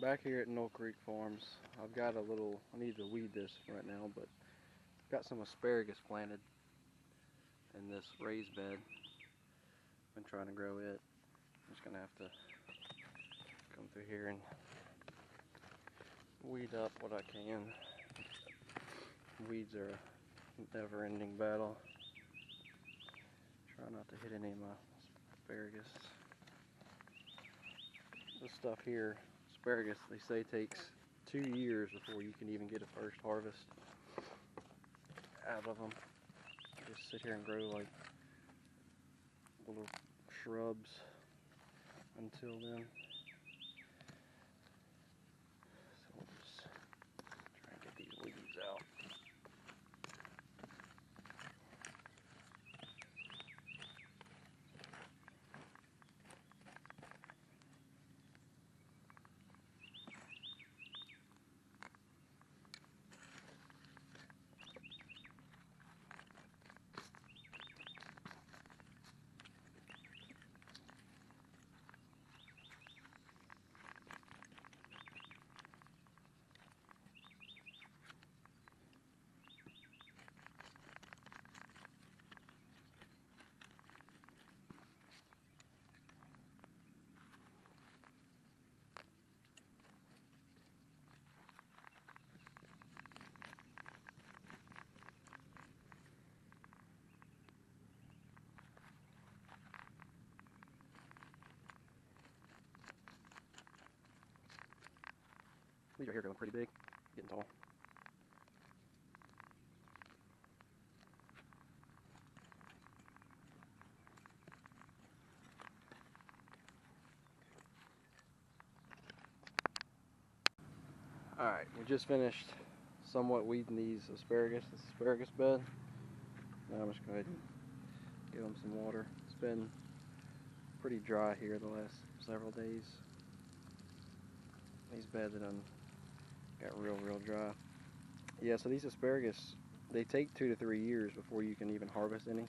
Back here at Knoll Creek Farms, I've got I need to weed this right now, but got some asparagus planted in this raised bed. Been trying to grow it. I'm just gonna have to come through here and weed up what I can. Weeds are a never-ending battle. Try not to hit any of my asparagus. This stuff here, asparagus, they say takes 2 years before you can even get a first harvest out of them. You just sit here and grow like little shrubs until then. So we'll just try and get these weeds out. These are here growing pretty big, getting tall. Alright, we just finished somewhat weeding this asparagus bed. Now I'm just going to go ahead and give them some water. It's been pretty dry here the last several days. These beds have done got real dry. Yeah, so these asparagus, they take 2 to 3 years before you can even harvest any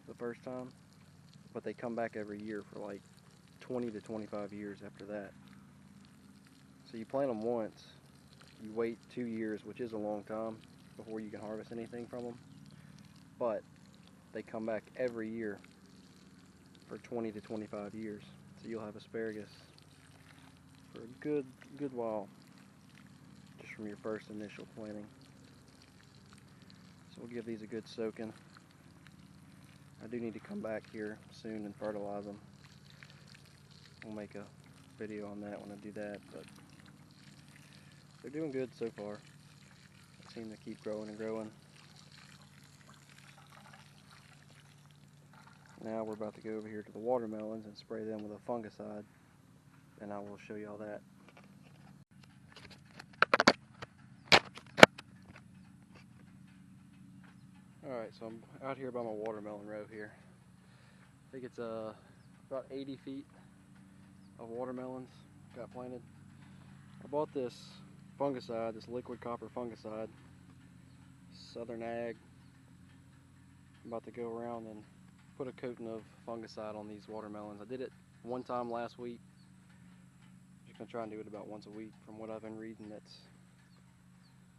the first time, but they come back every year for like 20 to 25 years after that. So you plant them once, you wait 2 years, which is a long time, before you can harvest anything from them, but they come back every year for 20 to 25 years. So you'll have asparagus for a good while just from your first initial planting. So we'll give these a good soaking. I do need to come back here soon and fertilize them. We'll make a video on that when I do that, but they're doing good so far. They seem to keep growing and growing. Now we're about to go over here to the watermelons and spray them with a fungicide, and I will show you all that. Alright, so I'm out here by my watermelon row here. I think it's about 80 feet of watermelons got planted. I bought this fungicide, this liquid copper fungicide, Southern Ag. I'm about to go around and put a coating of fungicide on these watermelons. I did it one time last week. I'm just gonna try and do it about once a week. From what I've been reading, that's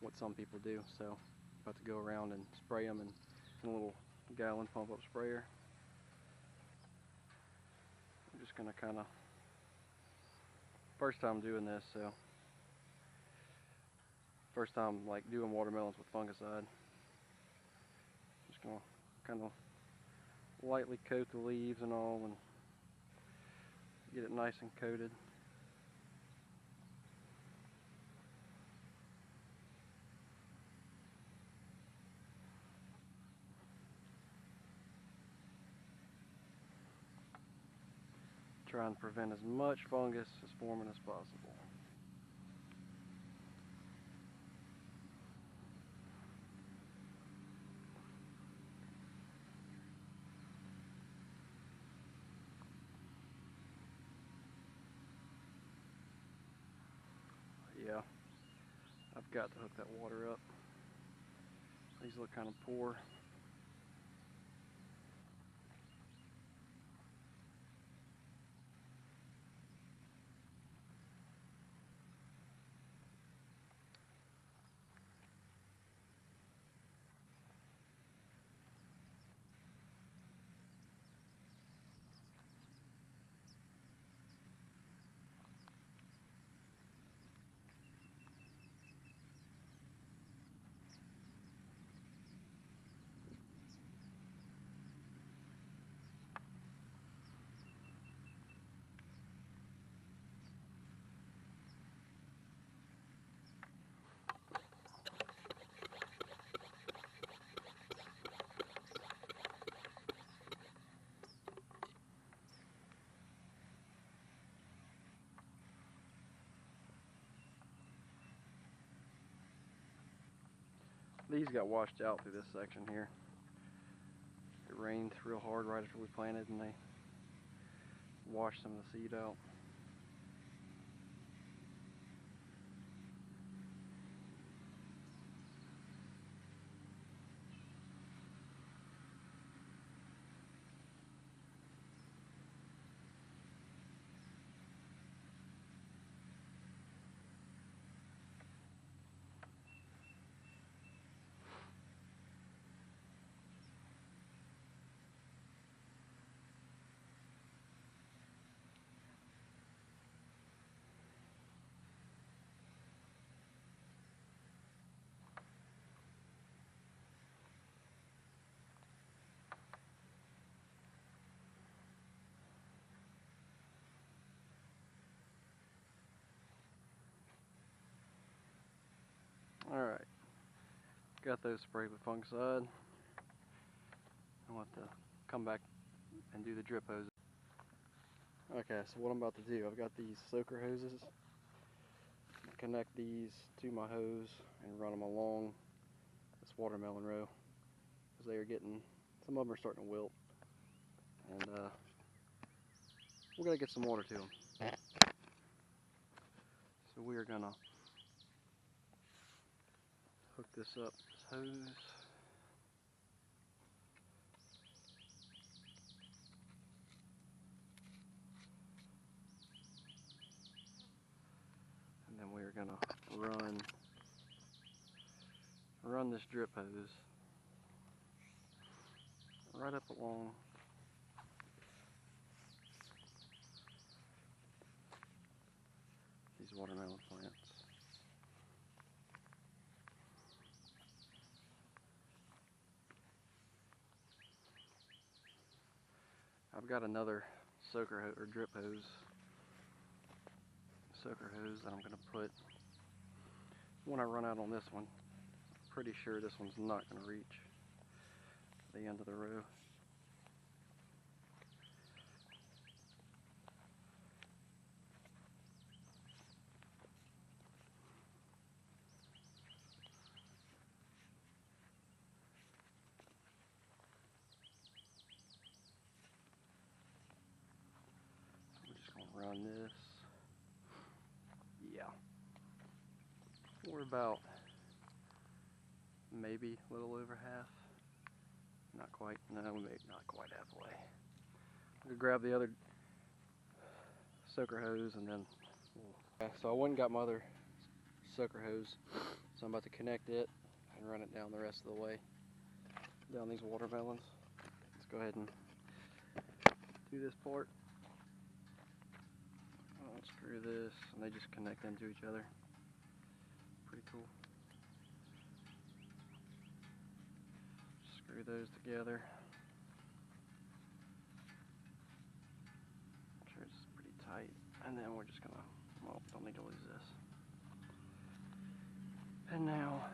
what some people do. So about to go around and spray them in a little gallon pump up sprayer. I'm just gonna kind of, first time doing this, so first time like doing watermelons with fungicide. Just gonna kind of lightly coat the leaves and all and get it nice and coated. Try and prevent as much fungus as forming as possible. Yeah, I've got to hook that water up. These look kind of poor. These got washed out through this section here. It rained real hard right after we planted and they washed some of the seed out. Alright, got those sprayed with fungicide. I want to come back and do the drip hose. Okay, so what I'm about to do, I've got these soaker hoses. Connect these to my hose and run them along this watermelon row because they are getting, some of them are starting to wilt, and we're gonna get some water to them. So we are gonna hook this up, this hose. And then we are gonna run this drip hose right up along these watermelon plants. I've got another soaker hose or drip hose, soaker hose that I'm going to put when I run out on this one. I'm pretty sure this one's not going to reach the end of the row. We're just going to run this. Yeah. We're about maybe a little over half. Not quite. No, maybe not quite halfway. I'm going to grab the other soaker hose and then so I went and got my other soaker hose. So I'm about to connect it and run it down the rest of the way down these watermelons. Let's go ahead and do this part. I'll unscrew this and they just connect into each other. Pretty cool. Screw those together. Make sure it's pretty tight. And then we're just gonna, well, don't need to lose this. And now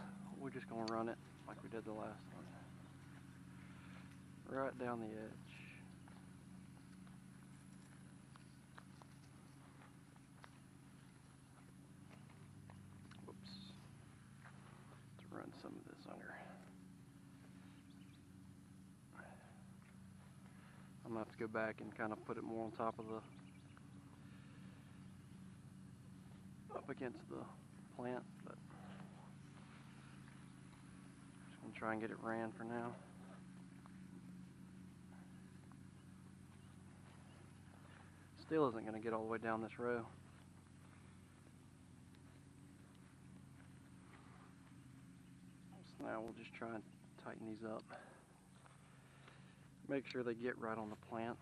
we're just gonna run it like we did the last one. Right down the edge. Whoops. Let's run some of this under. I'm gonna have to go back and kind of put it more on top of the, up against the plant, but just gonna try and get it ran for now. Still isn't gonna get all the way down this row. So now we'll just try and tighten these up. Make sure they get right on the plant.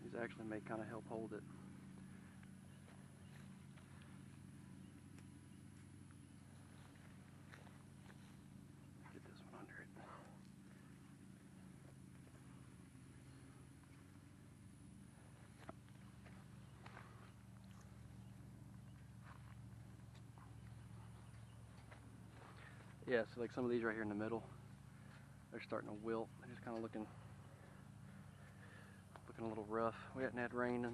These actually may kind of help hold it. Get this one under it. Yeah, so like some of these right here in the middle, they're starting to wilt. They're just kind of looking a little rough. We hadn't had rain in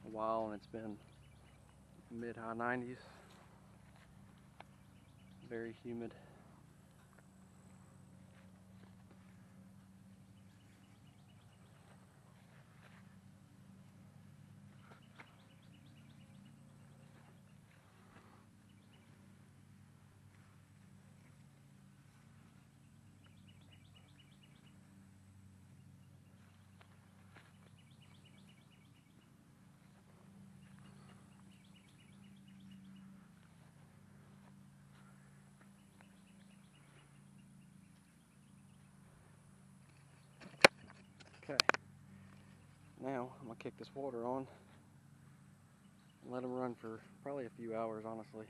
a while, and it's been mid-high 90s. Very humid. Okay, now I'm gonna kick this water on and let them run for probably a few hours, honestly.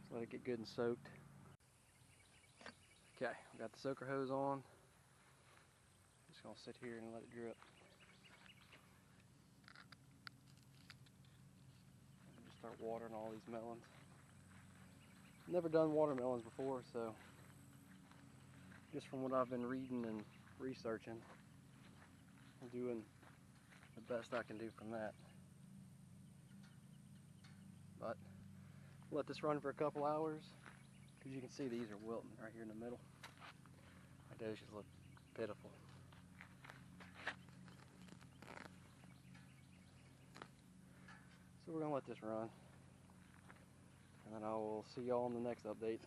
Just let it get good and soaked. Okay, we got the soaker hose on. Just gonna sit here and let it drip. And just start watering all these melons. Never done watermelons before, so just from what I've been reading and researching, I'm doing the best I can do from that. But let this run for a couple hours, because you can see these are wilting right here in the middle. My those just look pitiful. So we're gonna let this run, and then I will see y'all in the next update.